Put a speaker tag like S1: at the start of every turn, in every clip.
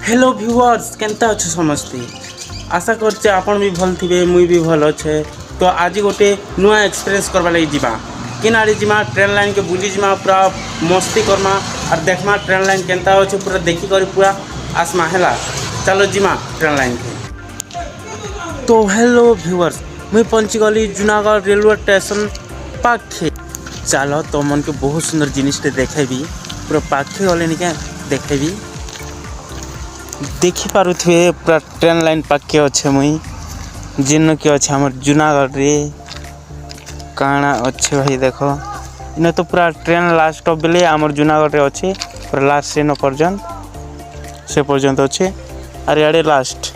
S1: Hello viewers केनता अच्छे समस्ते आशा करचे आपण भी भल थे मुई भी भल अच्छे। तो आज गोटे नुआ एक्सपीरियंस करवा लगी जीवा किन आड़े जीमा ट्रेन लाइन के बुली जीमा पूरा मस्ती करमा और देखमा ट्रेन लाइन केनता अच्छे पूरा देखी कर पूरा आसमा है। चलो जीमा ट्रेन लाइन के। तो हेलो व्यूअर्स मुई पहुँची गली जूनागढ़ रेलवे स्टेशन पाखे। चलो तो मन के बहुत सुंदर जिनिस देखेबी पूरा पाखे गले निके देखेबी देखी पारुथे पूरा ट्रेन लाइन पाखे अच्छे मुई जिन के अच्छे आम जूनागढ़ रे काଣା अच्छे भाई देख इन तो पूरा ट्रेन लास्ट बेले आम जूनागढ़ रे अच्छे पूरा लास्ट ट्रेन पर्यंत से पर्यंत अच्छे और इे लास्ट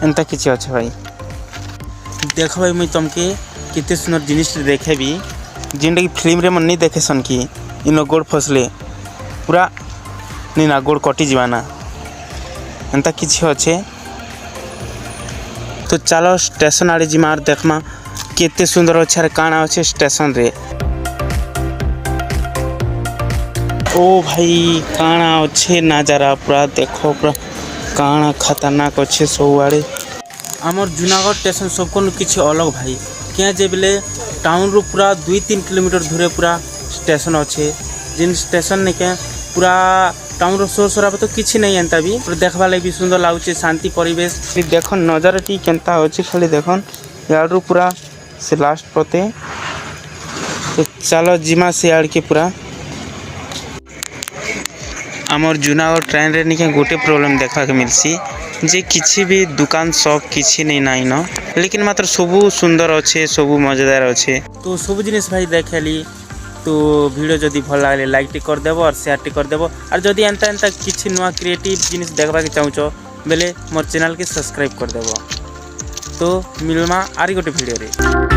S1: एंता किसी अच्छे भाई देख भाई मुई तुमके कितने सुंदर जिनिस देखेबी जिनटा कि फिल्म रे मन नहीं देखे सन कि इन गोड़ फसले पूरा नहीं ना गोड़ कटि जाना एंता किसी अच्छे। तो चलो स्टेशन आड़े जिमा देखमा केते सुंदर अच्छे काଣା अच्छे स्टेशन रे। ओ भाई काଣା अच्छे नजारा पूरा देखो पूरा काଣା खतरनाक अच्छे सब आड़े आमर जूनागढ़ स्टेशन सबको किसी अलग भाई क्या जे बेले टाउन रू पूरा 2-3 किलोमीटर दूरे पूरा स्टेशन अच्छे जिन स्टेशन ने क्या पूरा टाउन शोर शराब तो किसी नहीं एंता भी देखवा लगे भी सुंदर लगुच शांति परिवेश देख नजर टी केनता अच्छे खाली देख यारू पूरा से लास्ट पते। तो चलो जिमा से आड़ के पूरा आमर जूनागढ़ ट्रेन रे निके गोटे प्रॉब्लम देखा के मिलसी जे किसी भी दुकान शॉप किसी नहीं नाई न लेकिन मात्र सबू सुंदर अच्छे सबू मजेदार अच्छे। तो सब जिनिस भाई देखेली तो वीडियो जदि भल लगे लाइक टी कर देबो और शेयर टी कर देबो और जदि एंता एंता किछि नुआ क्रिएटिव जिनिस देखबा के चाहूचो बेले मोर चैनल के सब्सक्राइब कर देबो। तो मिलमा आरी गोटे वीडियो रे।